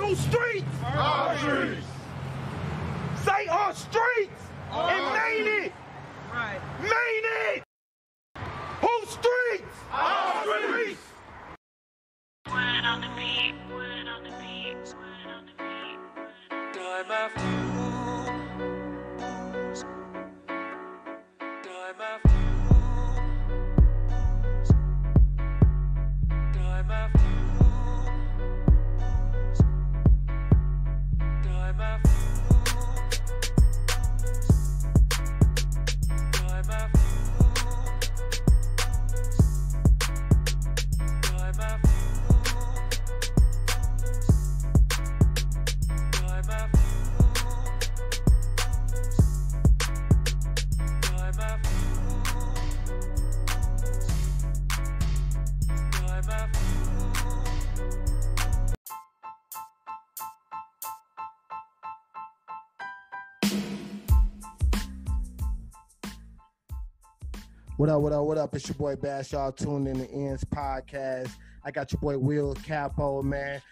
whose streets? Our streets. Say our streets. And main it. Right. Main it. Whose streets? Our streets. Word on the beat, word on the beat, word on the beat. Time after news. Time after news. Time after news. Time after news. Time after news. Time after What up, what up, what up? It's your boy Bash. Y'all tuned in to Ends Podcast. I got your boy Will Capo, man.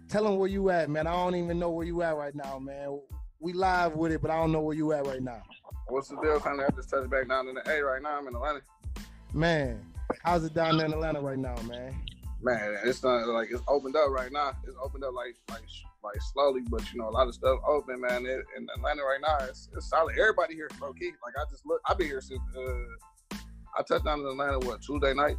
Tell him where you at, man. I don't even know where you at right now, man. We live with it, but I don't know where you at right now. What's the deal? Kind of have to touch back down in the A right now. I'm in Atlanta. Man, how's it down there in Atlanta right now, man? Man, it's not like it's opened up right now. It's opened up like slowly, but you know a lot of stuff open, man. In Atlanta right now, it's solid. Everybody here, low key. Like I just look. I've been here since I touched down in Atlanta Tuesday night,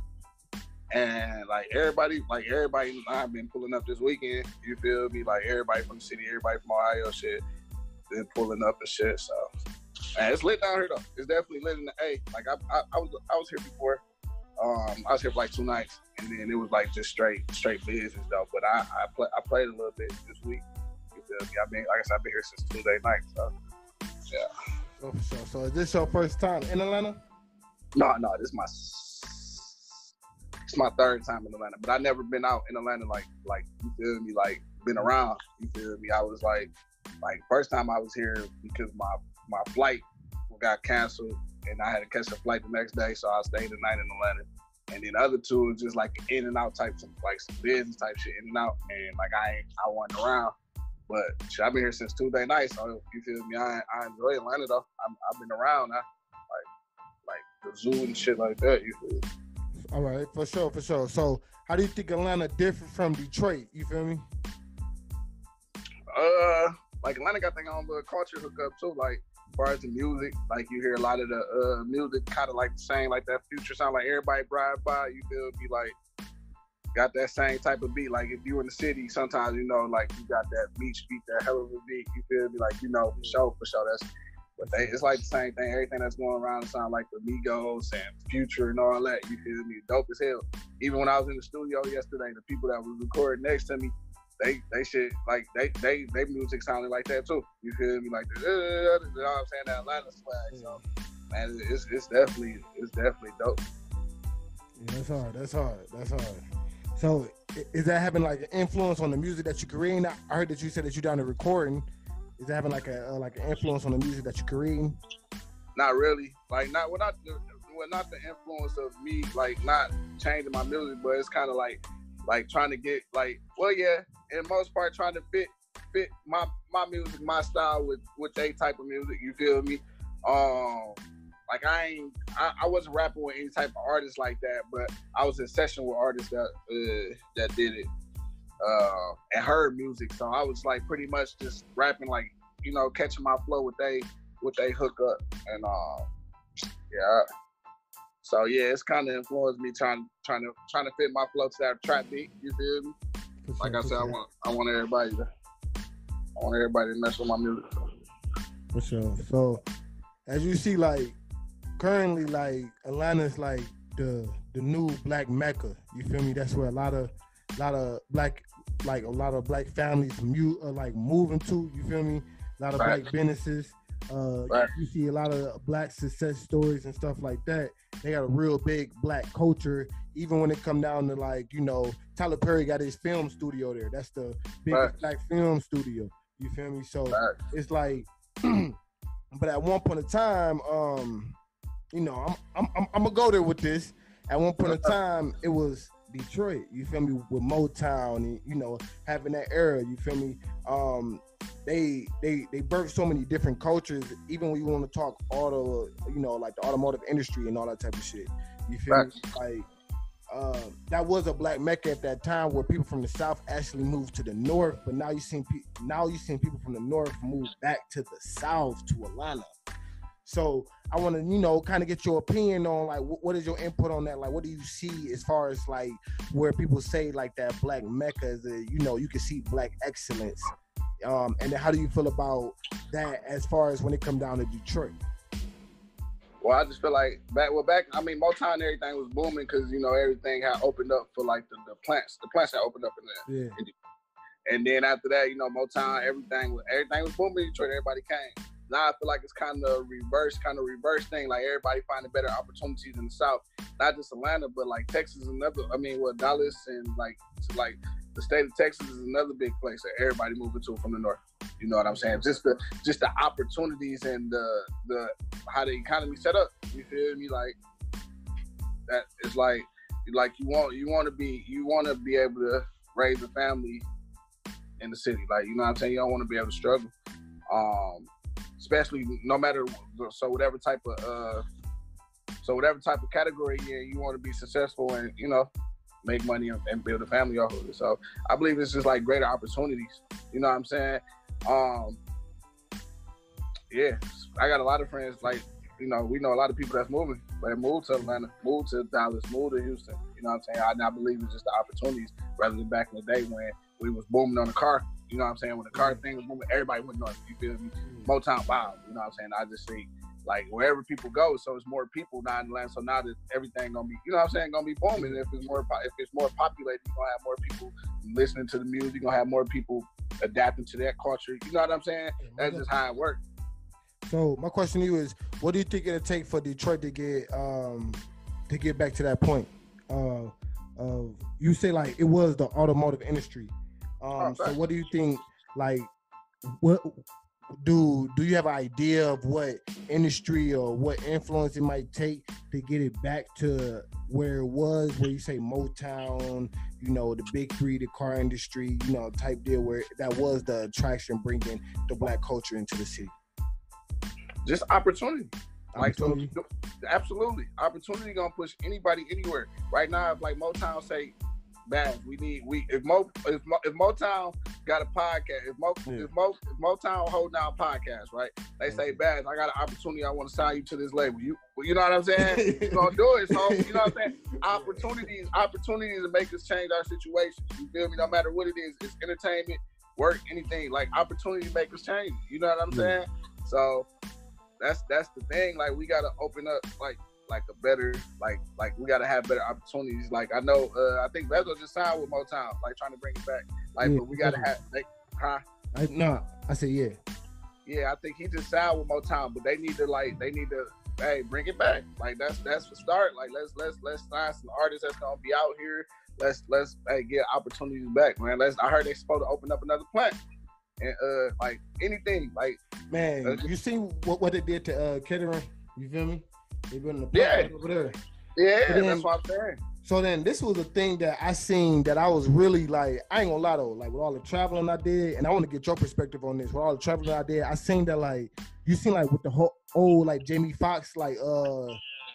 and like everybody I've been pulling up this weekend. You feel me? Like everybody from the city, everybody from Ohio, shit, been pulling up and shit. So, man, it's lit down here though. It's definitely lit in the A. Like I was here before. I was here for like 2 nighs, and then it was like just straight business though. But I played a little bit this week. You feel me? I've been here since Tuesday night. So, yeah. Oh, for sure. So is this your first time in Atlanta? No, this is my third time in Atlanta, but I never been out in Atlanta like you feel me, like been around. You feel me? I was like first time I was here because my flight got canceled and I had to catch a flight the next day, so I stayed the night in Atlanta. And then the other two was just like in and out type, some business type shit, in and out, and like I wasn't around. But shit, I've been here since Tuesday night, so you feel me? I enjoy Atlanta though. I've been around. Like the zoo and shit like that, you feel me? All right, for sure. So how do you think Atlanta different from Detroit? You feel me? Like Atlanta got their own little culture hookup too. Like as far as the music, like you hear a lot of the music kind of like the same, like that future sound, like everybody drive by, you feel me? Like got that same type of beat. Like if you in the city, sometimes you know, like you got that beach beat, that hell of a beat. You feel me? Like you know, for sure. That's. But it's like the same thing. Everything that's going around sound like the Migos and Future and all that. You feel me? Dope as hell. Even when I was in the studio yesterday, the people that was recording next to me, they shit like they music sounded like that too. You feel me? Like you know what I'm saying? That Atlanta swag. So man, it's definitely dope. Yeah, that's hard. So is that having like an influence on the music that you creating? I heard that you said that you down to recording. Is that having like an influence on the music that you're creating? Not really. Like not the influence of me like not changing my music, but it's kind of like trying to get like, well, yeah, in most part trying to fit my music, my style with their type of music. You feel me? Like I wasn't rapping with any type of artist like that, but I was in session with artists that did it. And heard music, so I was like pretty much just rapping, like, you know, catching my flow with they hook up, and yeah. So yeah, it's kind of influenced me trying to fit my flow to that trap beat. You feel me? Like I said, I want everybody to mess with my music. For sure. So as you see, like currently, like Atlanta's like the new black Mecca. You feel me? That's where a lot of black families moving to. You feel me? A lot of black businesses. You see a lot of black success stories and stuff like that. They got a real big black culture. Even when it come down to like, you know, Tyler Perry got his film studio there. That's the biggest black film studio. You feel me? So it's like, but at one point in time, you know, I'm gonna go there with this. At one point in time, it was Detroit, you feel me, with Motown and, you know, having that era, you feel me? They birthed so many different cultures, even when you want to talk auto, you know, like the automotive industry and all that type of shit. You feel me? Like, that was a black Mecca at that time where people from the South actually moved to the North, but now you seen people from the North move back to the South, to Atlanta. So I want to, you know, kind of get your opinion on, like, what is your input on that? Like, what do you see as far as, like, where people say, like, that black Mecca is, you know, you can see black excellence. And then how do you feel about that as far as when it comes down to Detroit? Well, I just feel like back, I mean, Motown and everything was booming because, you know, everything had opened up for, like, the plants. The plants had opened up in there. Yeah. And then after that, you know, Motown, everything was booming in Detroit. Everybody came. Now I feel like it's kind of reverse thing. Like, everybody finding better opportunities in the South, not just Atlanta, but like Texas and Dallas and like the state of Texas is another big place that everybody moving to from the North. You know what I'm saying? Just the opportunities and the how the economy set up. You feel me? Like that. It's like you want to be able to raise a family in the city. Like, you know what I'm saying? You don't want to be able to struggle. Especially no matter whatever type of category you're in, you want to be successful and, you know, make money and build a family off of it. So I believe it's just like greater opportunities. You know what I'm saying? Yeah, I got a lot of friends, like, you know, we know a lot of people that's moving. They moved to Atlanta, moved to Dallas, moved to Houston. You know what I'm saying? I believe it's just the opportunities rather than back in the day when we was booming on the car. You know what I'm saying? When the car thing was moving, everybody went north. You feel me? Motown, wow. You know what I'm saying? I just see, like, wherever people go, so it's more people now in Atlanta. So now that everything gonna be, you know what I'm saying, gonna be booming. If it's more populated, you're gonna have more people listening to the music. You're gonna have more people adapting to that culture. You know what I'm saying? That's just how it works. So my question to you is, what do you think it'll take for Detroit to get back to that point? You say, like, it was the automotive industry. So what do you think, like, what do you have an idea of what industry or what influence it might take to get it back to where it was, where you say Motown, you know, the big three, the car industry, you know, type deal, where that was the attraction bringing the black culture into the city? Just opportunity. Like, so, absolutely. Opportunity gonna push anybody anywhere. Right now, if like Motown say, Baz, if Motown got a podcast, if Motown hold down podcast, right? They say, Baz, I got an opportunity. I want to sign you to this label. You know what I'm saying? You gonna do it, so you know what I'm saying? Opportunities to make us change our situation. You feel me? No matter what it is, it's entertainment, work, anything. Like, opportunity to make us change. You know what I'm saying? So that's the thing. Like, we gotta open up, like a better, like we gotta have better opportunities. Like, I know, I think Bezo just signed with Motown, like, trying to bring it back. Like, but we gotta have, like, I said, yeah. Yeah, I think he just signed with Motown, but they need to, hey, bring it back. Like, that's the start. Like, let's sign some artists that's gonna be out here. Let's get opportunities back, man. I heard they're supposed to open up another plant. And like, anything, like, man, you see what they did to Kettering? You feel me? They been in the plant over there. Yeah, then, that's what I'm saying. So then this was a thing that I seen that I was really, like, I ain't gonna lie though, like, with all the traveling I did, and I want to get your perspective on this. With all the traveling I did, I seen that, like, you seen, like, with the whole old, like, Jamie Foxx, like,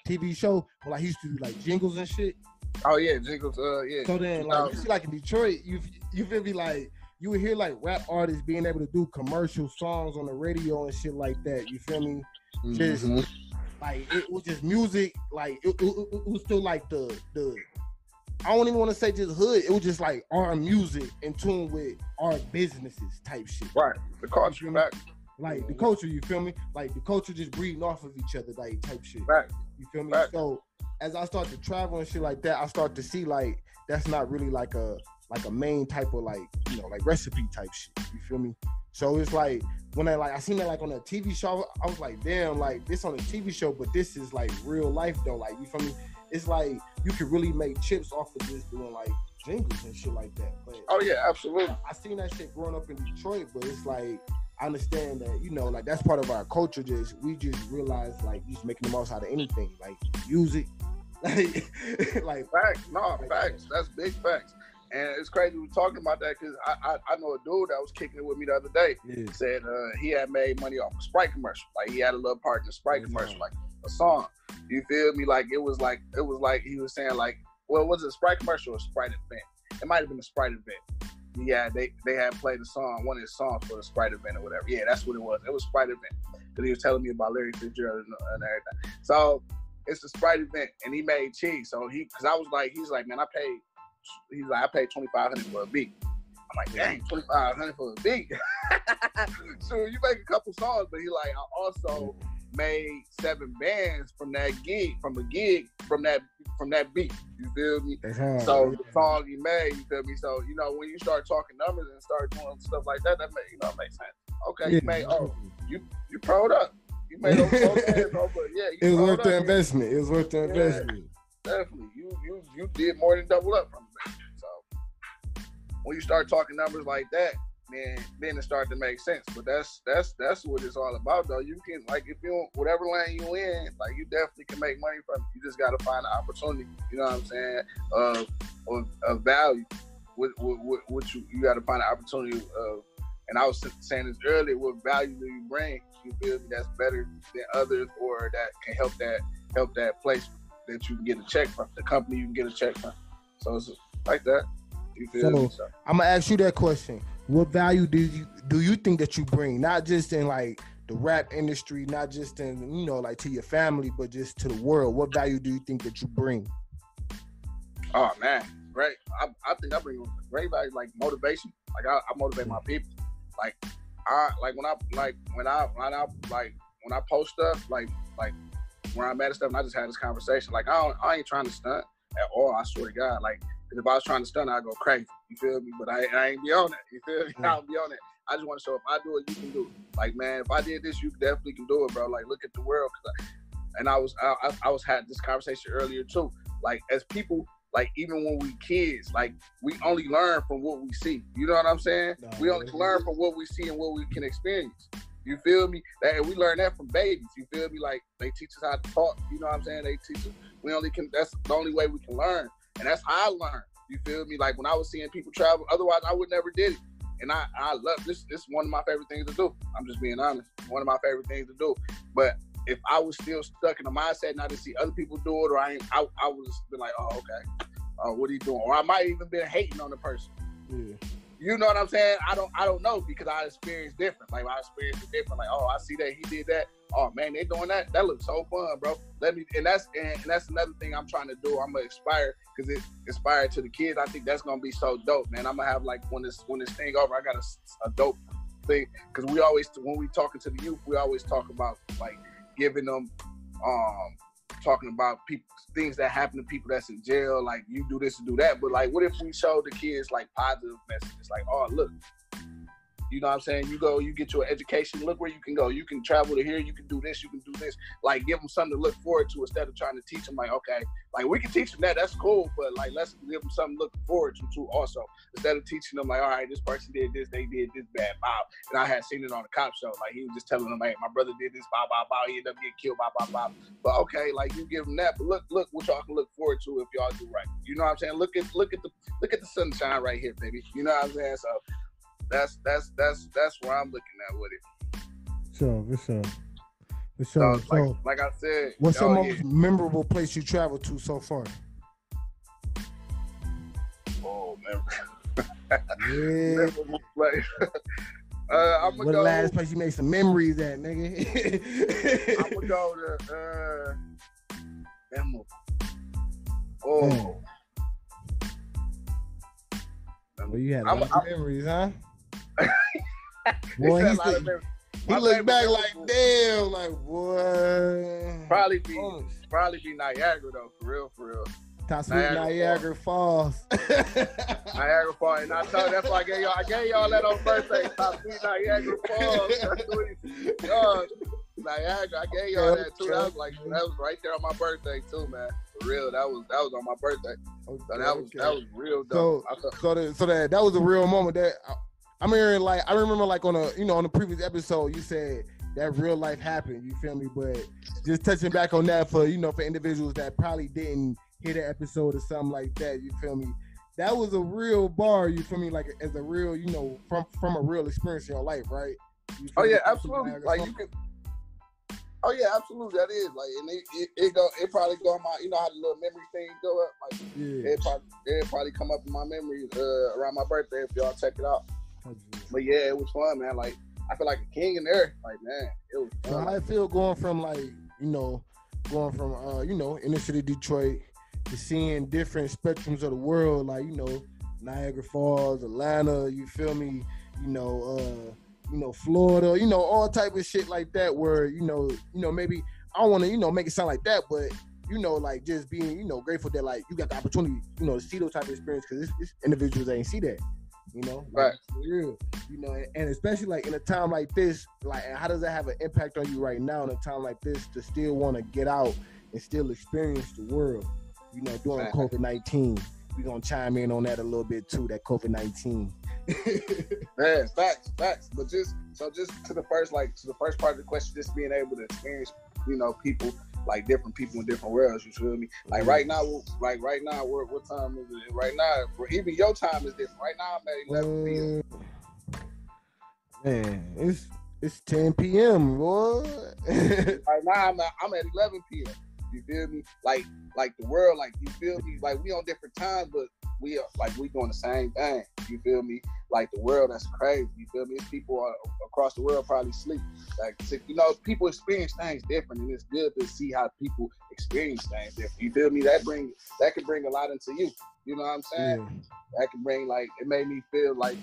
TV show, where, like, he used to do, like, jingles and shit. Oh yeah, jingles. Yeah. So then, like, you see, like, in Detroit, you feel me, like, you would hear, like, rap artists being able to do commercial songs on the radio and shit like that. You feel me? Mm-hmm. Just like, it was just music. Like, it was still like the I don't even want to say just hood. It was just like our music in tune with our businesses type shit. Right. The culture back. Like, the culture, you feel me? Like, the culture just breeding off of each other, like, type shit. Right. You feel me? Right. So as I start to travel and shit like that, I start to see, like, that's not really like a main type of, like, you know, like, recipe type shit. You feel me? So it's like, when I seen that, like, on a TV show, I was like, damn, like, this on a TV show, but this is, like, real life though. Like, you feel me? It's like you could really make chips off of just doing, like, jingles and shit like that. But oh yeah, absolutely. I seen that shit growing up in Detroit, but it's like, I understand that, you know, like, that's part of our culture. We just realize, like, just making the most out of anything, like music, like Facts, no, facts. That's big facts. And it's crazy we talking about that because I know a dude that was kicking it with me the other day. Yeah. Said he had made money off a Sprite commercial. Like he had a little part in a Sprite commercial, like a song. You feel me? Like it was like he was saying like, well, was it a Sprite commercial or a Sprite event? It might have been a Sprite event. Yeah, they had played a song, one of his songs for the Sprite event or whatever. Yeah, that's what it was. It was Sprite event because he was telling me about Larry Fitzgerald and everything. So it's a Sprite event, and he made cheese. So because I was like, he's like, man, I paid $2,500 for a beat. I'm like, dang, $2,500 for a beat. So you make a couple songs, but he like, I also made 7 bands from that gig, from that beat. You feel me? So the song he made, you feel me? So when you start talking numbers and start doing stuff like that, that makes sense. Okay, you made you proed up. You made those bands, bro, but yeah, it was worth the investment. It was worth the investment. Definitely, you did more than double up from it. So when you start talking numbers like that, then it starts to make sense. But that's what it's all about, though. You can, like, if you whatever lane you in, like, you definitely can make money from it. You just got to find an opportunity. You know what I'm saying? Of value. What you got to find an opportunity of. And I was saying this earlier. What value do you bring? You feel me? That's better than others, or that can help that place that you can get a check from, the company you can get a check from. So it's like that. You feel me? So I'm gonna ask you that question. What value do you think that you bring? Not just in like the rap industry, not just in like to your family, but just to the world. What value do you think that you bring? Oh man, great. I think I bring great value, like motivation. Like I motivate my people. Like when I post stuff, like where I'm at and stuff, and I just had this conversation. Like I ain't trying to stunt at all. I swear to God. Like, cause if I was trying to stunt, I'd go crazy. You feel me? But I ain't be on that. You feel me? I don't be on that. I just want to show if I do it, you can do it. Like, man, if I did this, you definitely can do it, bro. Like, look at the world. I was had this conversation earlier too. Like, as people, like, even when we kids, like, we only learn from what we see. You know what I'm saying? We only learn from what we see and what we can experience. You feel me? And we learn that from babies. You feel me? Like, they teach us how to talk. You know what I'm saying? They teach us. That's the only way we can learn. And that's how I learned. You feel me? Like, when I was seeing people travel, otherwise I would never did it. And I love this. This is one of my favorite things to do. I'm just being honest. One of my favorite things to do. But if I was still stuck in the mindset and I didn't see other people do it, or I would just been like, oh, okay. What are you doing? Or I might even been hating on the person. Yeah. You know what I'm saying? I don't know, because I experienced different. Like, I experienced it different. Like, oh, I see that he did that. Oh man, they doing that. That looks so fun, bro. And that's another thing I'm trying to do. I'm gonna inspire, because it inspired to the kids. I think that's gonna be so dope, man. I'm gonna have, like, when this thing over, I got a dope thing, because when we talking to the youth, we always talk about, like, giving them talking about people, things that happen to people that's in jail, like, you do this and do that. But, like, what if we show the kids, like, positive messages, like, oh, look, you know what I'm saying? You go, you get your education, look where you can go. You can travel to here, you can do this, you can do this. Like, give them something to look forward to instead of trying to teach them, like, okay, like, we can teach them that's cool, but, like, let's give them something to look forward to too also. Instead of teaching them, like, all right, this person did this, they did this, bad, bow. And I had seen it on the cop show. Like, he was just telling them, hey, my brother did this, bow, bow, bow, he ended up getting killed, bow, bow, bow. But okay, like, you give them that, but look what y'all can look forward to if y'all do right. You know what I'm saying? Look at the sunshine right here, baby. You know what I'm saying? So that's where I'm looking at with it. For sure. So, like I said, what's the most memorable place you traveled to so far? Oh, man. Yeah. Memorable place. I'm gonna go. The last place you made some memories at, nigga? I'm gonna go to memorable. Oh. Well, you had a lot of memories, huh? Boy, he looked back like, damn, like, boy. Probably be Niagara, though, for real. Top Sweet Niagara Falls. Niagara Falls, and I told you, that's why I gave y'all that on birthday. Top Sweet Niagara Falls. Niagara, I gave y'all that too. That was right there on my birthday too, man. For real, that was on my birthday. Okay, so that was real dope. So that was a real moment. That I'm hearing, like, I remember, like, on the previous episode, you said that real life happened. You feel me? But just touching back on that for for individuals that probably didn't hear the episode or something like that. You feel me? That was a real bar. You feel me? Like as a real, from a real experience in your life, right? Oh yeah, absolutely. Like you can. Oh yeah, absolutely. That is like, and it probably go on my, how the little memory thing go up. Like, it probably come up in my memories around my birthday if y'all check it out. But yeah, it was fun, man. Like, I feel like a king in there. Like, man, it was fun. So how I feel going from inner city Detroit to seeing different spectrums of the world, like Niagara Falls, Atlanta. You feel me? Florida, all type of shit like that where, maybe I don't want to, make it sound like that, but, like just being, grateful that like you got the opportunity, to see those type of experience because it's individuals that ain't see that, right. For real, and especially like in a time like this, like how does that have an impact on you right now in a time like this to still want to get out and still experience the world, during COVID-19? We're going to chime in on that a little bit too, that COVID-19. Man, facts. But just to the first part of the question, just being able to experience, people, like different people in different worlds, you feel me? Like right now, what time is it? Right now, even your time is different. Right now, I'm at 11 p.m. Man, it's 10 p.m., boy. Right now, I'm at 11 p.m. You feel me? Like the world, like you feel me? Like we on different times, but we doing the same thing. You feel me? Like the world, that's crazy. You feel me? It's people across the world probably sleep. Like people experience things different, and it's good to see how people experience things different. You feel me? That can bring a lot into you. You know what I'm saying? Yeah. That can bring it made me feel like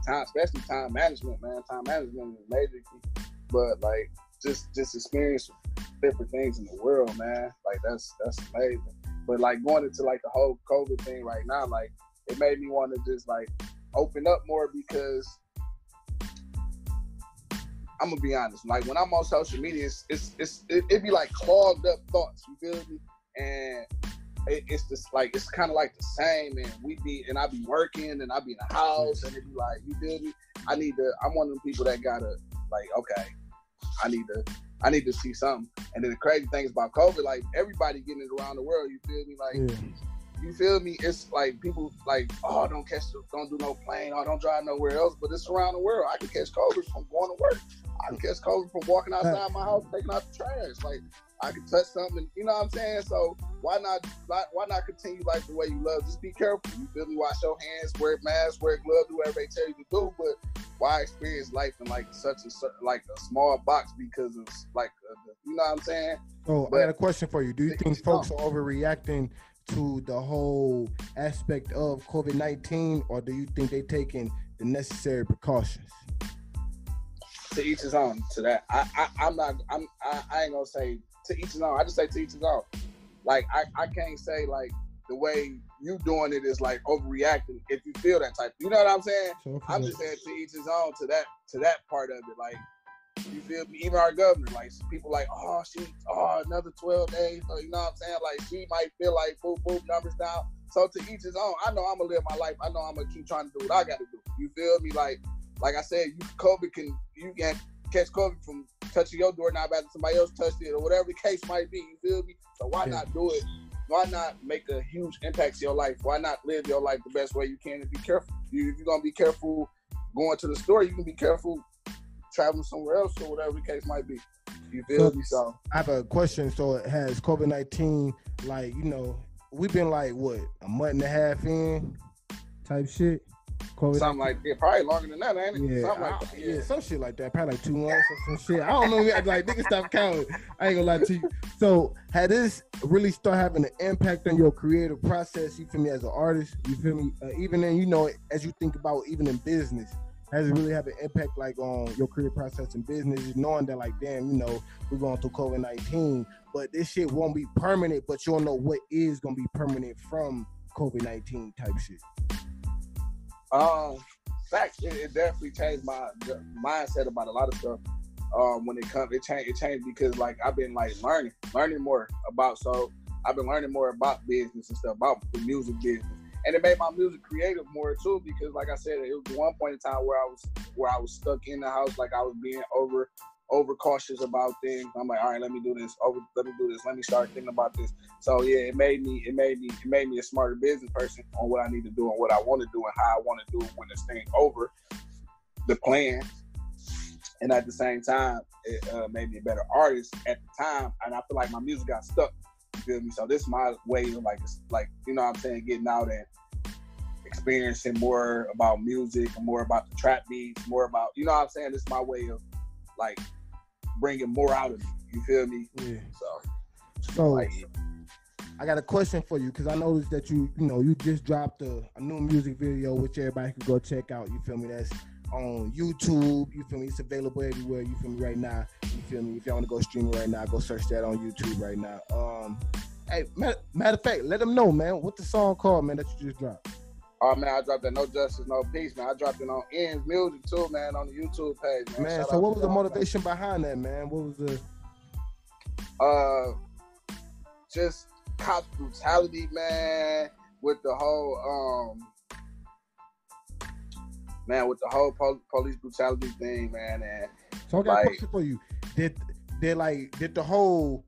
time, especially time management, man. Time management is major key. But like just experience different things in the world, man. Like that's amazing. But like going into like the whole COVID thing right now, like it made me want to just like open up more because I'm gonna be honest. Like when I'm on social media, it be like clogged up thoughts. You feel me? And it's just like it's kind of like the same. And I be working and I be in the house and it be like, you feel me? I'm one of them people that gotta like, okay, I need to see something. And then the crazy thing is about COVID, like everybody getting it around the world, you feel me? Like, you feel me? It's like people like, oh, don't do no plane, or don't drive nowhere else, but it's around the world. I can catch COVID from going to work. I can catch COVID from walking outside my house, taking out the trash. Like, I can touch something, you know what I'm saying? So why not continue like the way you love? Just be careful, you feel me? Wash your hands, wear masks, wear gloves, do whatever they tell you to do, but why experience life in like such a small box because of like, you know what I'm saying? Oh, I got a question for you. Do you think folks are overreacting to the whole aspect of COVID-19, or do you think they taking the necessary precautions? To each his own. To that, I ain't gonna say to each his own. I just say to each his own. Like I can't say like the way you doing it is like overreacting if you feel that type. You know what I'm saying? So, I'm just saying to each his own to that part of it. Like, you feel me? Even our governor, like people like, another 12 days. So, you know what I'm saying? Like she might feel like boop numbers down. So to each his own. I know I'm gonna live my life. I know I'm gonna keep trying to do what I gotta do. You feel me? Like I said, you can catch COVID from touching your doorknob after somebody else touched it or whatever the case might be. You feel me? So why not do it? Why not make a huge impact to your life? Why not live your life the best way you can and be careful? If you're going to be careful going to the store, you can be careful traveling somewhere else or whatever the case might be. You feel me? So I have a question. So has COVID-19, like, we've been like, what, a month and a half in type shit? COVID-19? Something like that. Probably longer than that, ain't it? Yeah, something like that. Yeah, some shit like that. Probably like 2 months or some shit. I don't know. Like, nigga, stop counting. I ain't gonna lie to you. So, had this really start having an impact on your creative process, you feel me, as an artist? You feel me? Even in, as you think about even in business, has it really have an impact like on your creative process in business, knowing that like, damn, we're going through COVID-19, but this shit won't be permanent, but you don't know what is gonna be permanent from COVID-19 type shit? Fact, it definitely changed my mindset about a lot of stuff. When it changed because like I've been like learning more about. So I've been learning more about business and stuff, about the music business, and it made my music creative more too. Because like I said, it was one point in time where I was stuck in the house, like I was being overcautious about things. I'm like, all right, let me do this. Let me start thinking about this. So yeah, it made me a smarter business person on what I need to do and what I want to do and how I want to do it when this thing over the plan. And at the same time, it made me a better artist at the time. And I feel like my music got stuck. You feel me? So this is my way of like you know what I'm saying, getting out and experiencing more about music and more about the trap beats, more about, you know what I'm saying? This is my way of like bringing more out of me. You feel me? Yeah. So like, I got a question for you because I noticed that you just dropped a new music video which everybody can go check out. You feel me? That's on YouTube. You feel me? It's available everywhere. You feel me? Right now. You feel me? If y'all want to go stream it right now, go search that on YouTube right now. Hey, matter of fact, let them know, man. What the song called, man, that you just dropped? Oh man, I dropped that No Justice, No Peace, man. I dropped it on Ian's Music too, man, on the YouTube page, man. Man, so what was the motivation behind that, man? What was the just cop brutality, man, with the whole police brutality thing, man. And so I got a question for you. Did the whole,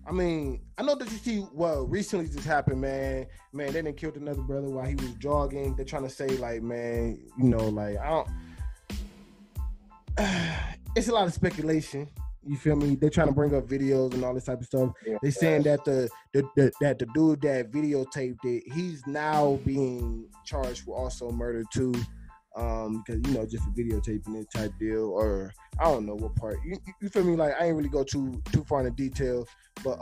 I mean, I know that you see what recently just happened, man. Man, they done killed another brother while he was jogging. They're trying to say, like, man, you know, like, it's a lot of speculation. You feel me? They're trying to bring up videos and all this type of stuff. Yeah, they saying that the dude that videotaped it, he's now being charged for also murder too. Because, you know, just for videotaping it type deal, or I don't know what part. You feel me? Like, I ain't really go too far into detail, but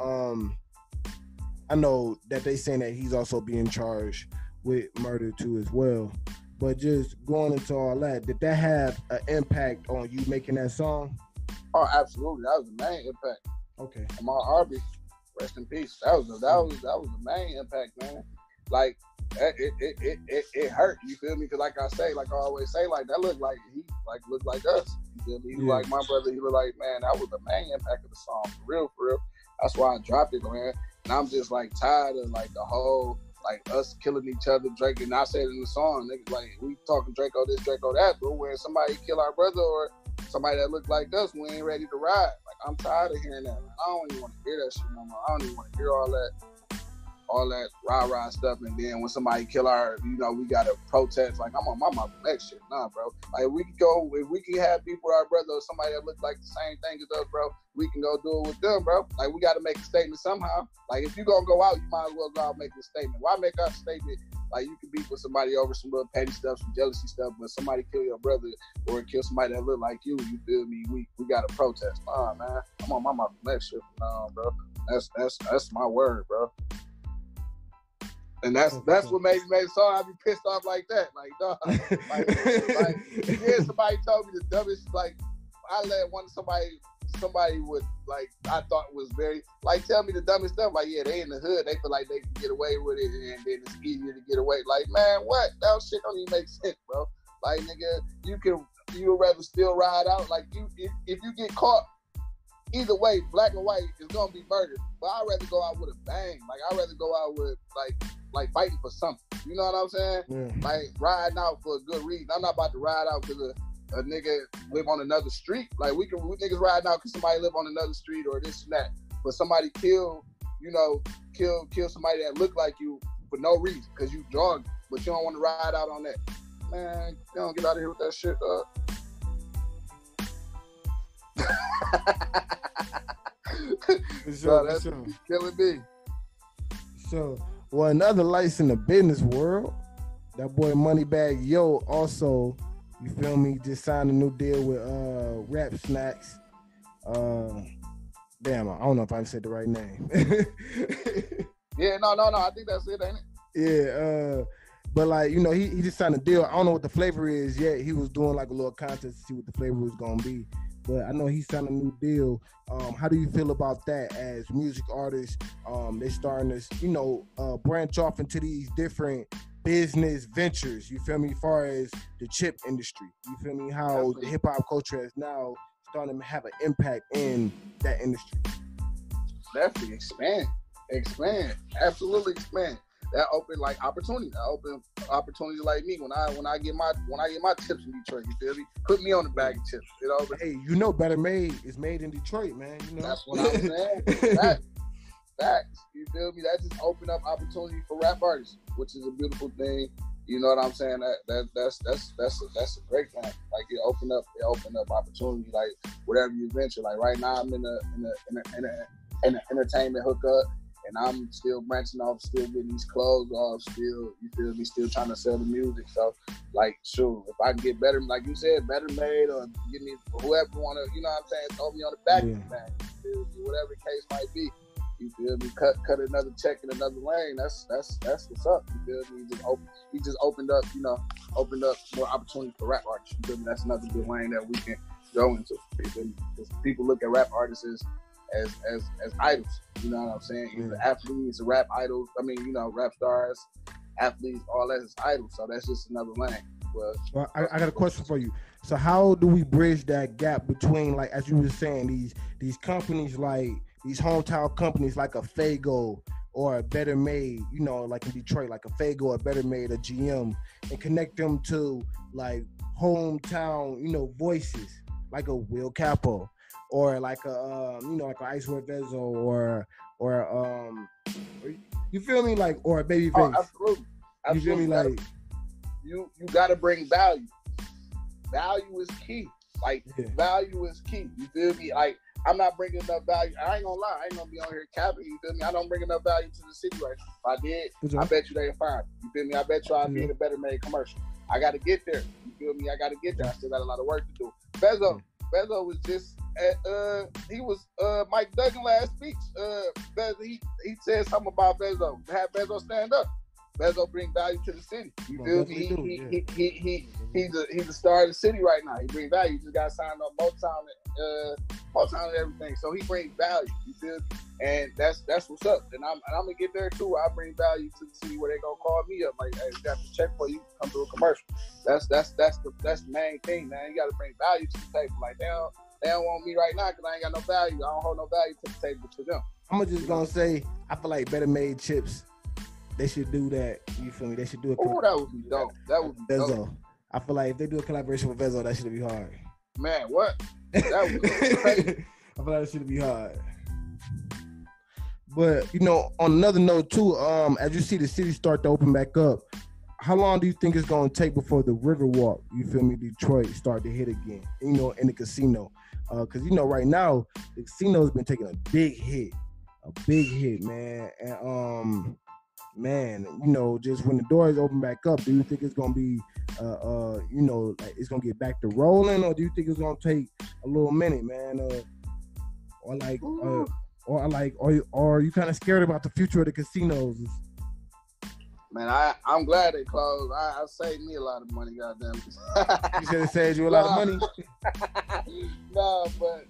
I know that they saying that he's also being charged with murder too as well. But just going into all that, did that have an impact on you making that song? Oh, absolutely. That was the main impact. Okay. I'm on Harvey. Rest in peace. That was the main impact, man. Like, it hurt. You feel me? Because like I say, like I always say, like that looked like he looked like us. You feel me? He was like my brother. He looked like, man, that was the main impact of the song. For real. That's why I dropped it, man. And I'm just like tired of like the whole like us killing each other, Drake. And I said it in the song, niggas, like we talking Draco this, Draco that, but when somebody kill our brother or somebody that look like us, we ain't ready to ride. Like I'm tired of hearing that, man. I don't even want to hear that shit no more. I don't even want to hear all that rah-rah stuff, and then when somebody kill our, you know, we gotta protest. Like I'm on my mama next shit. Nah, bro. Like if we can have people, our brother or somebody that look like the same thing as us, bro, we can go do it with them, bro. Like we gotta make a statement somehow. Like if you gonna go out, you might as well go out and make a statement. Why make our statement? Like you can beef with somebody over some little petty stuff, some jealousy stuff, but somebody kill your brother or kill somebody that look like you feel me? We gotta protest. Nah, man. I'm on my mama next shit. Nah, bro. That's my word, bro. And that's what made me make a song. I be pissed off like that. Like, dog. like yeah, somebody told me the dumbest, like, I let somebody would, like, I thought was very, like, tell me the dumbest stuff. Like, yeah, they in the hood. They feel like they can get away with it, and then it's easier to get away. Like, man, what? That shit don't even make sense, bro. Like, nigga, you would rather still ride out. Like, if you get caught, either way, black or white, it's gonna be murder. But I'd rather go out with a bang. Like, I'd rather go out with, like fighting for something. You know what I'm saying? Yeah. Like riding out for a good reason. I'm not about to ride out because a nigga live on another street. Like we niggas riding out because somebody live on another street or this and that. But somebody kill somebody that look like you for no reason because you jogging, but you don't want to ride out on that. Man, you don't get out of here with that shit, That's killing me. So, well, another lights in the business world, that boy Moneybag Yo also, you feel me, just signed a new deal with Rap Snacks. Damn, I don't know if I said the right name. Yeah, no, I think that's it, ain't Yeah, it? but like, you know, he just signed a deal. I don't know what the flavor is yet. He was doing like a little contest to see what the flavor was gonna be. But I know he signed a new deal. How do you feel about that as music artists? They're starting to, you know, branch off into these different business ventures. You feel me? As far as the chip industry, you feel me? How the hip hop culture is now starting to have an impact in that industry. Definitely expand, absolutely expand. that open like opportunity. That open opportunity like me when I get my chips in Detroit. You feel me? Put me on the bag of chips. You know. But hey, you know, Better Made is made in Detroit, man. You know. that's what I'm saying. Facts. You feel me? That just opened up opportunity for rap artists, which is a beautiful thing. You know what I'm saying? That's a great thing. Like it opened up opportunity. Like whatever you venture. Like right now, I'm in an entertainment hookup, and I'm still branching off, still getting these clothes off, still you feel me, still trying to sell the music. So like, sure, if I can get better, like you said, Better Made, or give me whoever want to, you know what I'm saying, throw me on the back of the bag. You feel me? Whatever the case might be. You feel me? Cut another check in another lane. That's what's up. You feel me? He just opened up more opportunities for rap artists. You feel me? That's another good lane that we can go into. You feel me? Because people look at rap artists as idols. You know what I'm saying? Either athletes, rap idols. I mean, you know, rap stars, athletes, all that is idols. So that's just another lane. Well, I got a question for you. So how do we bridge that gap between, like, as you were saying, these companies, like these hometown companies like a Fago or a Better Made, you know, like in Detroit, like a Fago, a Better Made, a GM, and connect them to like hometown, you know, voices like a Will Capo or like a you know, like an Icewear Vezo or you feel me, like, or a Babyface. Oh, absolutely. You feel me, like you got to bring value. Value is key. Like value is key. You feel me? Like I'm not bringing enough value. I ain't gonna lie. I ain't gonna be on here capping. You feel me? I don't bring enough value to the city right now. If I did, I bet you they'll find me. You feel me? I bet you I'll be in a Better Made commercial. I got to get there. You feel me? I got to get there. I still got a lot of work to do. Vezo was just at, he was Mike Duggan last speech. He said something about Vezo. Have Vezo stand up. Vezo bring value to the city. You feel me? He's a star of the city right now. He bring value. He just got signed up Motown and everything. So he brings value. You feel me? And that's what's up. And I'm gonna get there too. I bring value to the city where they gonna call me up like, hey, we got to check for you. Come to a commercial. That's the main thing, man. You got to bring value to the table. Like they don't want me right now because I ain't got no value. I don't hold no value to the table to them. I'm just gonna say, I feel like Better Made chips. They should do that. You feel me? They should do it. Oh, that would be dope. That would be Vezo. dope. I feel like if they do a collaboration with Vezo, that should be hard. Man, what? That would be crazy. I feel like that should be hard. But you know, on another note too, as you see the city start to open back up, how long do you think it's gonna take before the Riverwalk, you feel me, Detroit start to hit again? You know, in the casino, because you know right now the casino's been taking a big hit, man, and man, you know, just when the doors open back up, do you think it's gonna be, you know, like it's gonna get back to rolling, or do you think it's gonna take a little minute, man, or are you kind of scared about the future of the casinos? Man, I'm glad they closed. I saved me a lot of money, goddamn. You said it saved you a lot of money. No, but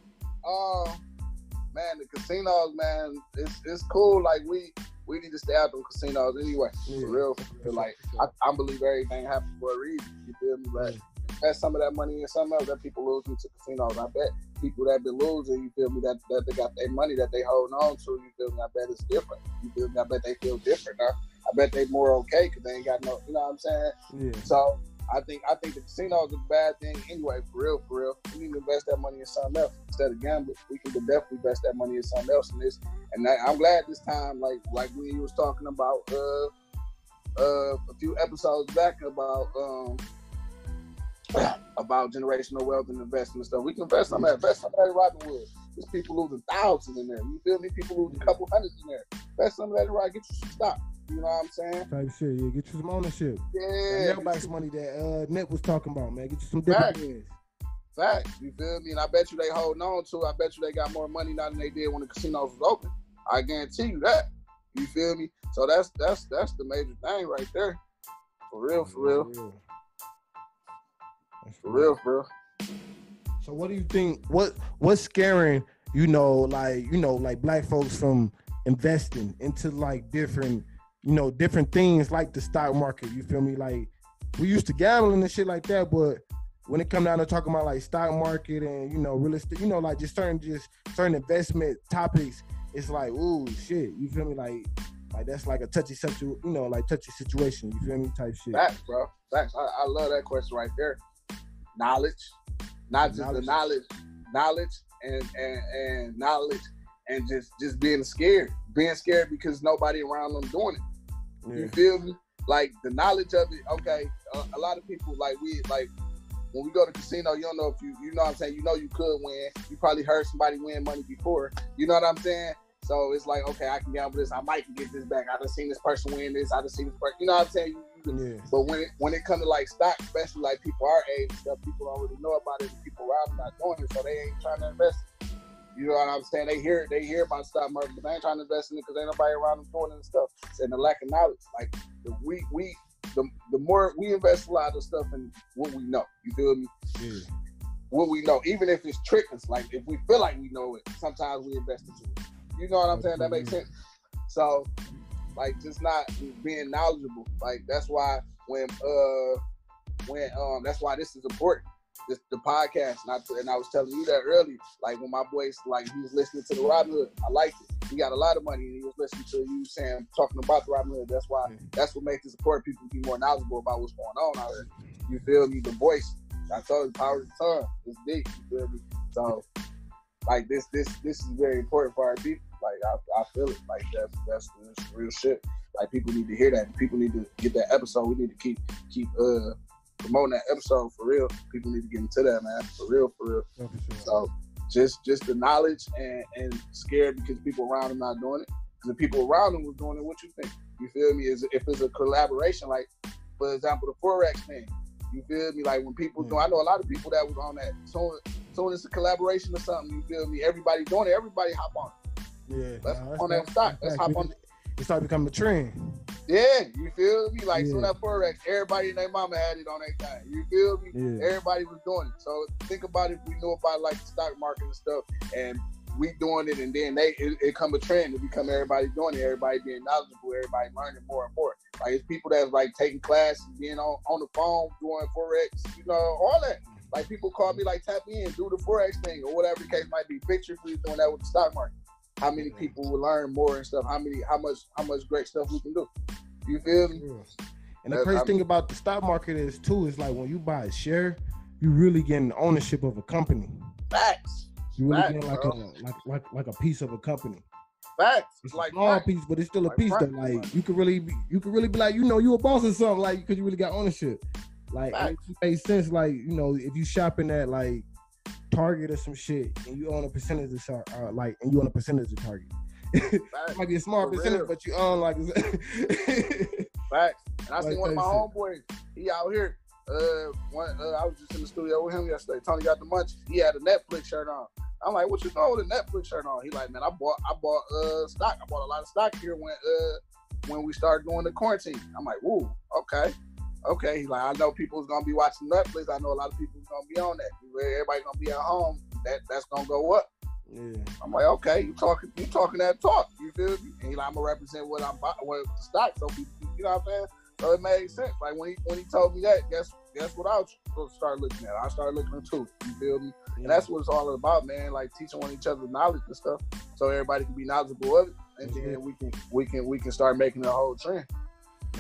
man, the casinos, man, it's cool. Like we need to stay out of casinos anyway. For real. Like I believe everything happens for a reason. You feel me? Like invest some of that money in something else that people losing to casinos. I bet people that been losing, you feel me, that they got their money that they holding on to, you feel me, I bet it's different. You feel me? I bet they feel different now. I bet they more okay because they ain't got no, you know what I'm saying? Yeah. So I think the casino is a bad thing anyway, for real. We need to invest that money in something else. Instead of gambling, we can definitely invest that money in something else in this. And I'm glad this time, like when you was talking about a few episodes back about generational wealth and investment stuff. We can invest some of that. Invest some of that Robin Hood. There's people losing thousands in there. You feel me? People losing a couple hundreds in there. Invest some of that right. Get you some stock. You know what I'm saying? Type shit, yeah. Get you some ownership. Yeah. Everybody's money that Nick was talking about, man. Get you some dividends. Facts. You feel me? And I bet you they holding on to. I bet you they got more money now than they did when the casinos was open. I guarantee you that. You feel me? So that's the major thing right there. For real. For real. So what do you think? What's scaring like black folks from investing into like different things like the stock market? You feel me? Like we used to gambling and shit like that, but when it come down to talking about like stock market and real estate, like just certain investment topics, it's like, ooh shit. You feel me? Like Like that's like a touchy situation. You feel me? Type shit. Facts, bro. Facts. I love that question right there. Knowledge, not just the knowledge and knowledge, and just being scared because nobody around them doing it. Yeah. You feel me? Like the knowledge of it. Okay, a lot of people like when we go to casino, you don't know if you know what I'm saying. You know you could win. You probably heard somebody win money before. You know what I'm saying? So it's like, okay, I can gamble this. I might get this back. I done seen this person win this. I done seen this person. You know what I'm saying? Yeah. But when it comes to like stock, especially like people our age and stuff, people don't really know about it. And people around them not doing it, so they ain't trying to invest. You know what I'm saying? They hear about the stock market, but they ain't trying to invest in it because ain't nobody around them doing it and stuff. And the lack of knowledge, like the more we invest a lot of stuff in what we know. You feel me? Yeah. What we know, even if it's tricking us, like if we feel like we know it, sometimes we invest into it. You know what I'm saying? That makes sense. So, like, just not being knowledgeable. Like, that's why that's why this is important. The podcast, and I was telling you that earlier. Like when my boys, like he was listening to the Robin Hood, I liked it. He got a lot of money, and he was listening to you saying talking about the Robin Hood. That's what makes this important. People be more knowledgeable about what's going on out here. You feel me? The voice. I told you, power of the tongue. It's deep. You feel me? So, like this is very important for our people. Like I feel it. Like that's real shit. Like people need to hear that. People need to get that episode. We need to keep promoting that episode for real. People need to get into that, man. For real. Yeah, for sure. So just the knowledge and scared because people around them not doing it. Because the people around them was doing it, what you think? You feel me? If it's a collaboration, like for example, the Forex thing. You feel me? Like when people do, I know a lot of people that was on that. So it's a collaboration or something. You feel me? Everybody doing it. Everybody hop on. Yeah. Let's on that stock. Let's hop on. It started becoming a trend. Yeah, you feel me? Like so that Forex, everybody and their mama had it on their thing. You feel me? Yeah. Everybody was doing it. So think about if we know about like the stock market and stuff, and we doing it, and then it come a trend to become everybody doing it, everybody being knowledgeable, everybody learning more and more. Like it's people that's like taking classes, being on the phone, doing Forex, you know, all that. Like people call me like tap in, do the Forex thing or whatever the case might be. Picture if we was doing that with the stock market. How many people will learn more and stuff? How much great stuff we can do? You feel me? And the crazy thing about the stock market is like when you buy a share, you really getting ownership of a company. Facts. You really getting like a piece of a company. Facts. It's like a small piece, but it's still a piece though. Like you could really be like, you know, you a boss or something, like because you really got ownership. Like it makes sense. Like, you know, if you shopping at like Target or some shit and you own a percentage of Target. It might be a small percentage, but you own like facts. And I seen one of my homeboys, he out here. I was just in the studio with him yesterday. Tony got the munch. He had a Netflix shirt on. I'm like, what you doing with a Netflix shirt on? He like, man, I bought stock. I bought a lot of stock here when we started doing the quarantine. I'm like, woo, okay. He's like, I know people's gonna be watching Netflix. I know a lot of people's gonna be on that. Everybody's gonna be at home. That's gonna go up. Yeah. I'm like, okay, you talking that talk. You feel me? And he's like, I'm gonna represent what I'm buying, what the stock. So people, you know what I'm saying? So it made sense. Like when he told me that, guess what I was supposed to start looking at? I started looking too. You feel me? Yeah. And that's what it's all about, man. Like teaching on each other knowledge and stuff, so everybody can be knowledgeable of it, and then we can start making the whole trend.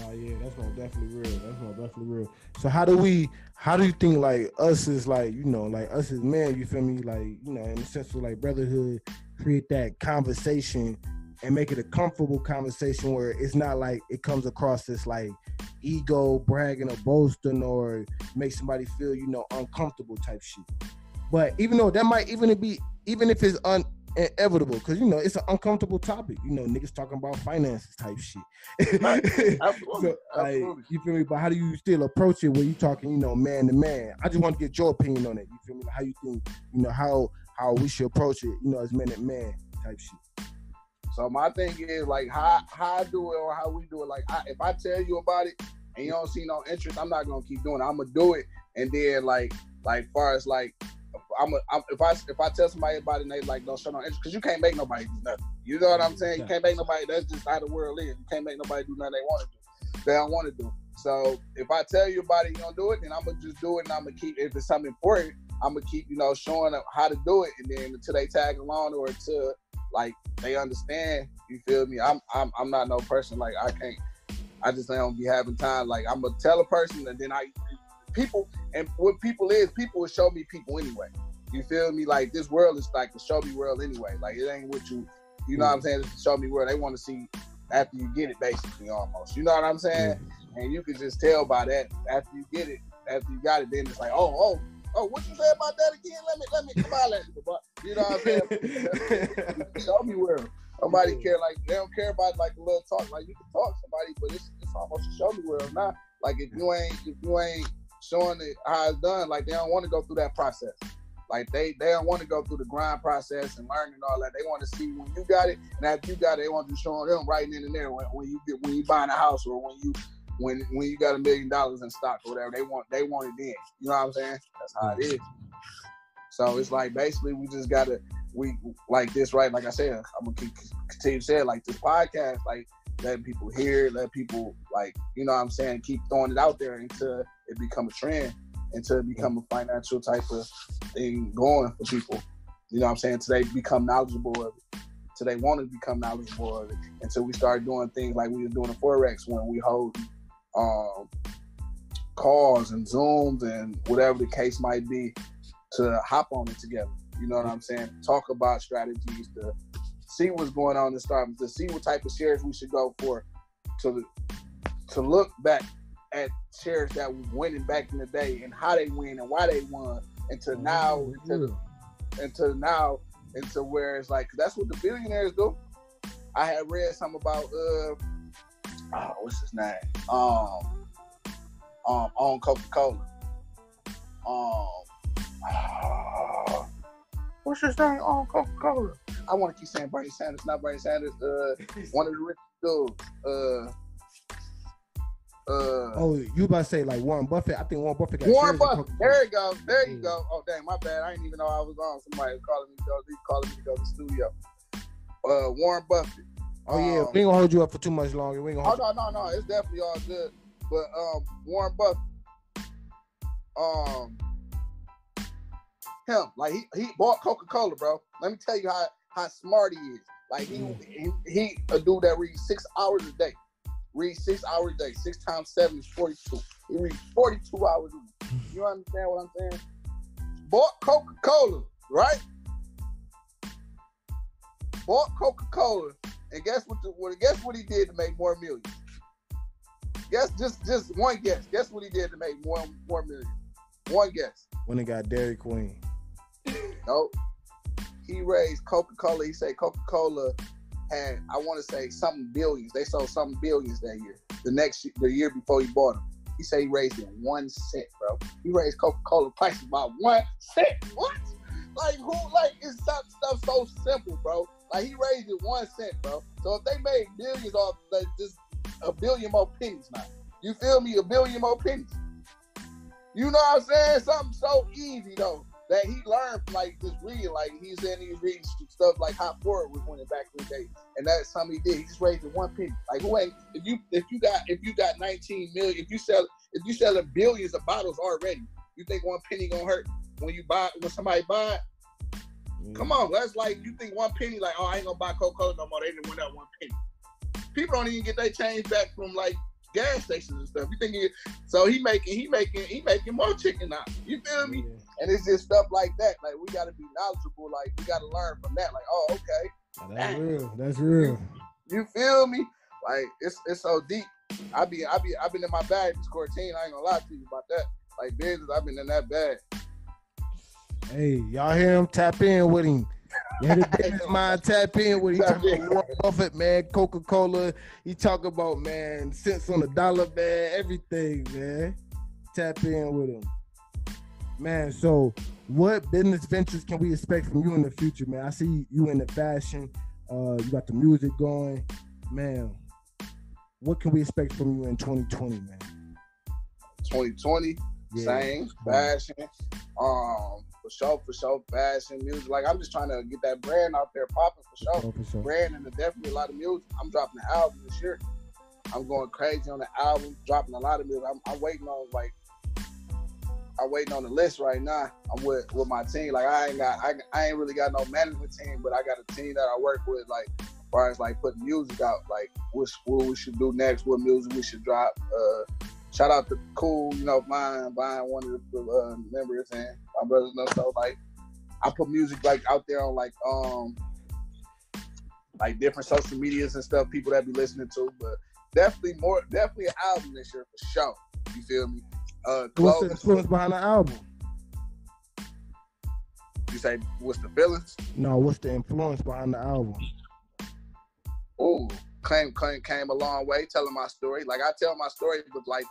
Oh yeah, that's most definitely real. So how do you think like us as like, you know, like us as men, you feel me? Like, you know, in the sense of like brotherhood, create that conversation and make it a comfortable conversation where it's not like it comes across as like ego, bragging or boasting or make somebody feel, you know, uncomfortable type shit. But even though that might even if it's inevitable, because, you know, it's an uncomfortable topic, you know, niggas talking about finances type shit. Absolutely. So, like, you feel me? But how do you still approach it when you talking, you know, man to man? I just want to get your opinion on it. You feel me? How you think, you know, how we should approach it, you know, as man to man type shit. So my thing is like how I do it or how we do it. Like if I tell you about it and you don't see no interest, I'm not gonna keep doing it. I'm gonna do it, and then like far as like if I tell somebody about it and they like don't show no interest, because you can't make nobody do nothing. You know what I'm saying? You can't make nobody. That's just how the world is. You can't make nobody do nothing they don't want to do. So if I tell you about it, you don't do it, then I'm gonna just do it, and I'm gonna keep. If it's something important, I'm gonna keep, you know, showing up how to do it, and then until they tag along or until like they understand. You feel me? I'm not no person like I just don't be having time. Like I'm gonna tell a person, and then people what people will show me people anyway. You feel me? Like this world is like the show me world anyway. Like it ain't what you know what I'm saying? It's the show me world. They want to see after you get it, basically, almost. You know what I'm saying? And you can just tell by that after you get it, after you got it, then it's like, oh, what you say about that again? Let me come on, you know what I'm saying? Show me world. Nobody care, like they don't care about like a little talk. Like you can talk to somebody, but it's almost a show me world now. Like if you ain't showing it how it's done, like they don't want to go through that process. Like they don't want to go through the grind process and learning all that. They want to see when you got it, and after you got it, they want to show them right in and there when you buying a house or when you got $1 million in stock or whatever. They want it then. You know what I'm saying? That's how it is. So it's like basically we like this, right? Like I said, I'm gonna continue to say it, like this podcast, like let people hear, let people like, you know what I'm saying, keep throwing it out there until it become a trend, until it become a financial type of thing going for people. You know what I'm saying? Until they become knowledgeable of it. Until they want to become knowledgeable of it. Until we start doing things like we were doing in Forex when we hold calls and Zooms and whatever the case might be to hop on it together. You know what I'm saying? Talk about strategies, to see what's going on in start, to see what type of shares we should go for, to look back at shares that was winning back in the day and how they win and why they won, into now, into where it's like, 'cause that's what the billionaires do. I had read something about what's his name? On Coca-Cola. What's his name on Coca-Cola? I want to keep saying Bernie Sanders, not Bernie Sanders. One of the rich dudes. You about to say like Warren Buffett? I think Warren Buffett got Warren Buffett. There you go. There you go. Oh dang, my bad. I didn't even know I was on. Somebody was calling me to go to the studio. Warren Buffett. Oh yeah, we ain't gonna hold you up for too much longer. We ain't gonna no. It's definitely all good. But Warren Buffett. Him, like he bought Coca-Cola, bro. Let me tell you how smart he is. Like he a dude that reads 6 hours a day. Read 6 hours a day. 6 times 7 is 42. He reads 42 hours a day. You understand what I'm saying? Bought Coca-Cola, right? Bought Coca-Cola, and guess what he did to make more millions? Guess just one guess. Guess what he did to make more millions? One guess. When he got Dairy Queen. Nope. He raised Coca-Cola. He said Coca-Cola had, I want to say, something billions. They sold something billions that year. The year before he bought them. He said he raised it 1 cent, bro. He raised Coca-Cola prices by 1 cent. What? Like who? Like it's stuff so simple, bro. Like he raised it 1 cent, bro. So if they made billions off, like just a billion more pennies now. You feel me? A billion more pennies. You know what I'm saying? Something so easy though that he learned from like just reading. Like he's reading stuff like how Ford was winning back in the day, and that's something he did. He just raised it 1 penny. Like who ain't? If you got 19 million, if you selling billions of bottles already, you think 1 penny gonna hurt when somebody buy it? Come on, that's like you think 1 penny. Like I ain't gonna buy Coca-Cola no more. They didn't win that 1 penny. People don't even get their change back from like gas stations and stuff. You think so he making more chicken now. You feel me? Yeah. And it's just stuff like that. Like we gotta be knowledgeable. Like we gotta learn from that. Like, oh, okay. That's real. That's real. You feel me? Like it's so deep. I've been in my bag this quarantine. I ain't gonna lie to you about that. Like business, I've been in that bag. Hey, y'all hear him? Tap in with him. Yeah, the business mind, tap in with him. He talking about Warren Buffett, man, Coca-Cola. He talk about, man, cents on the dollar, man, everything, man. Tap in with him. Man, so what business ventures can we expect from you in the future, man? I see you in the fashion. You got the music going. Man, what can we expect from you in 2020, man? 2020, same, fashion. For sure, fashion, music. Like I'm just trying to get that brand out there popping for sure. Brand and definitely a lot of music. I'm dropping an album this year. I'm going crazy on the album, dropping a lot of music. I'm waiting on like I'm waiting on the list right now. I'm with my team. Like I ain't really got no management team, but I got a team that I work with. Like as far as like putting music out, like what we should do next, what music we should drop. Shout out to Cool, you know, buying one of the members and my brothers and stuff. Like I put music like out there on like different social medias and stuff, people that be listening to, but definitely an album this year for sure. You feel me? What's the influence behind the album? You say what's the feelings? No, what's the influence behind the album? Ooh, came a long way telling my story. Like I tell my story, but like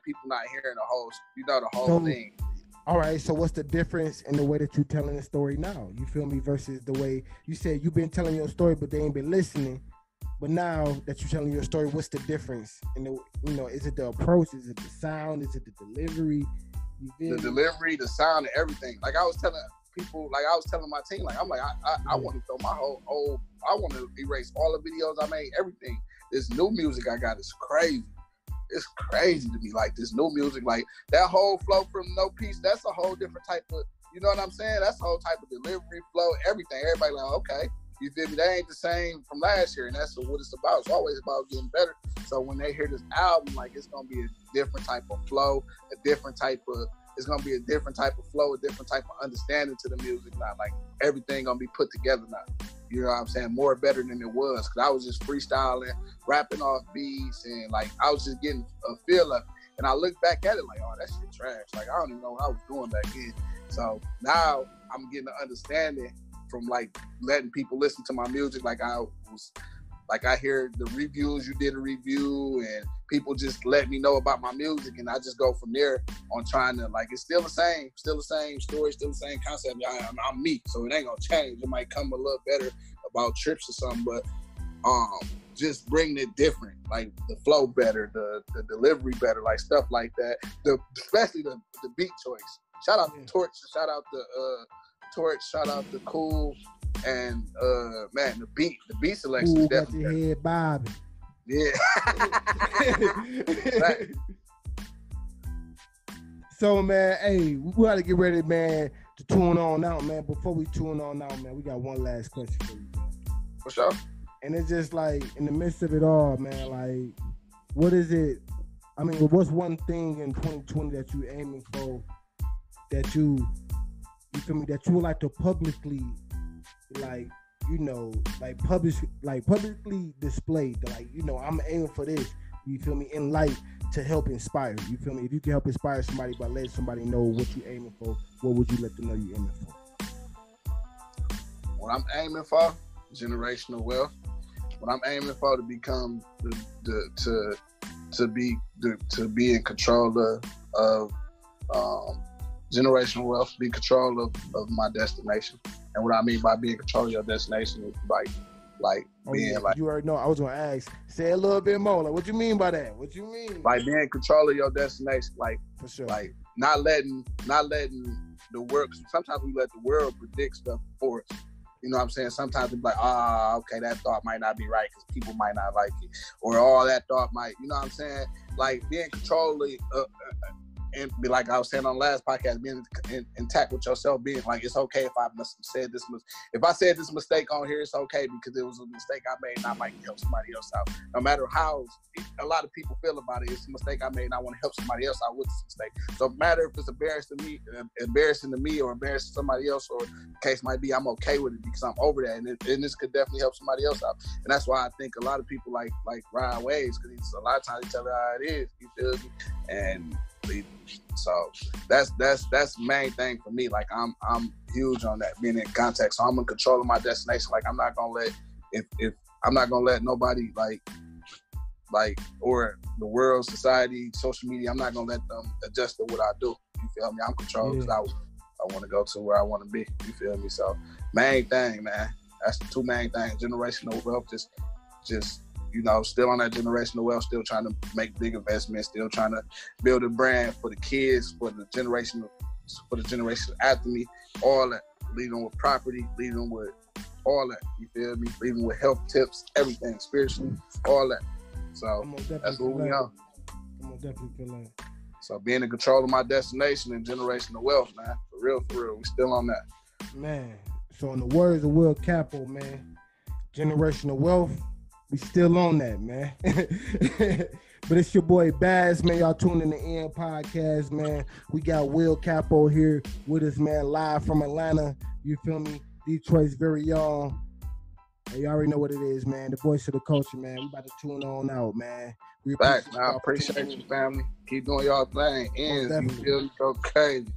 people not hearing the whole thing. All right, so what's the difference in the way that you're telling the story now? You feel me? Versus the way you said you've been telling your story, but they ain't been listening. But now that you're telling your story, what's the difference? In the, is it the approach? Is it the sound? Is it the delivery? The delivery, the sound, and everything. Like I was telling people, like I was telling my team, like I'm like I want to throw my whole, I want to erase all the videos I made, everything. This new music I got is crazy. It's crazy to me. Like this new music, like that whole flow from No Peace, that's a whole different type of, you know what I'm saying? That's a whole type of delivery, flow, everything. Everybody like, okay, you feel me? That ain't the same from last year, and that's what it's about. It's always about getting better. So when they hear this album, like it's gonna be a different type of flow, it's gonna be a different type of flow, a different type of understanding to the music now. Like everything gonna be put together now. You know what I'm saying? More better than it was. Cause I was just freestyling, rapping off beats, and like I was just getting a feel of it. And I look back at it like, oh, that shit trash. Like I don't even know what I was doing back then. So now I'm getting an understanding from like letting people listen to my music. Like I hear the reviews, you did a review, and people just let me know about my music, and I just go from there on trying to, like, it's still the same story, still the same concept. I'm me, so it ain't gonna change. It might come a little better about trips or something, but just bringing it different, like the flow better, the delivery better, like stuff like that. Especially the beat choice. Shout out to Torch, shout out to Cool. And man, the beat selection is definitely got your head bobbing. Yeah. Right. So man, hey, we gotta get ready, man, to tune on out, man. Before we tune on out, man, we got one last question for you, man. For sure. And it's just like in the midst of it all, man, like what is it? I mean, what's one thing in 2020 that you aiming for that you feel me, that you would like to publicly publicly displayed, like, I'm aiming for this, you feel me, in light to help inspire, you feel me? If you can help inspire somebody by letting somebody know what you aiming for, what would you let them know you aiming for? What I'm aiming for, generational wealth. What I'm aiming for, to become to be in control of generational wealth, be in control of my destination. And what I mean by being in control of your destination is like being like, you already know. I was gonna ask, say a little bit more. Like, what you mean by that? What you mean? Like being in control of your destination, like for sure. Like not letting the world. Sometimes we let the world predict stuff for us. You know what I'm saying? Sometimes we be like, okay, that thought might not be right because people might not like it, or all that thought might. You know what I'm saying? Like being in control of. And be like I was saying on the last podcast, being intact with yourself, being like, it's okay if I said this. If I said this mistake on here, it's okay because it was a mistake I made and I might help somebody else out. No matter how a lot of people feel about it, it's a mistake I made and I want to help somebody else out with this mistake. So no matter if it's embarrassing to me or embarrassing somebody else, or the case might be, I'm okay with it because I'm over that. And this could definitely help somebody else out. And that's why I think a lot of people like ride waves, because a lot of times they tell you how it is. You feel me? And so that's the main thing for me. Like I'm huge on that, being in contact. So I'm in control of my destination. Like I'm not gonna let if I'm not gonna let nobody like or the world, society, social media, I'm not gonna let them adjust to what I do. You feel me? I'm controlled because I want to go to where I want to be. You feel me? So main thing, man. That's the two main things. Generational wealth, just still on that generational wealth, still trying to make big investments, still trying to build a brand for the kids, for the generation after me, all that. Lead them with property, lead them with all that. You feel me? Lead them with health tips, everything, spiritually, all that. So that's what we are. I'm gonna definitely feel that. So being in control of my destination and generational wealth, man. For real, we still on that. Man, so in the words of Will Capo, man, generational wealth, we still on that, man. But it's your boy Baz, man. Y'all tune in the End Podcast, man. We got Will Capo here with us, man, live from Atlanta. You feel me? Detroit's very own. Hey, you already know what it is, man. The voice of the culture, man. We about to tune on out, man. We Back, I appreciate you, family. Keep doing y'all thing. Ends, you feel me? Go crazy.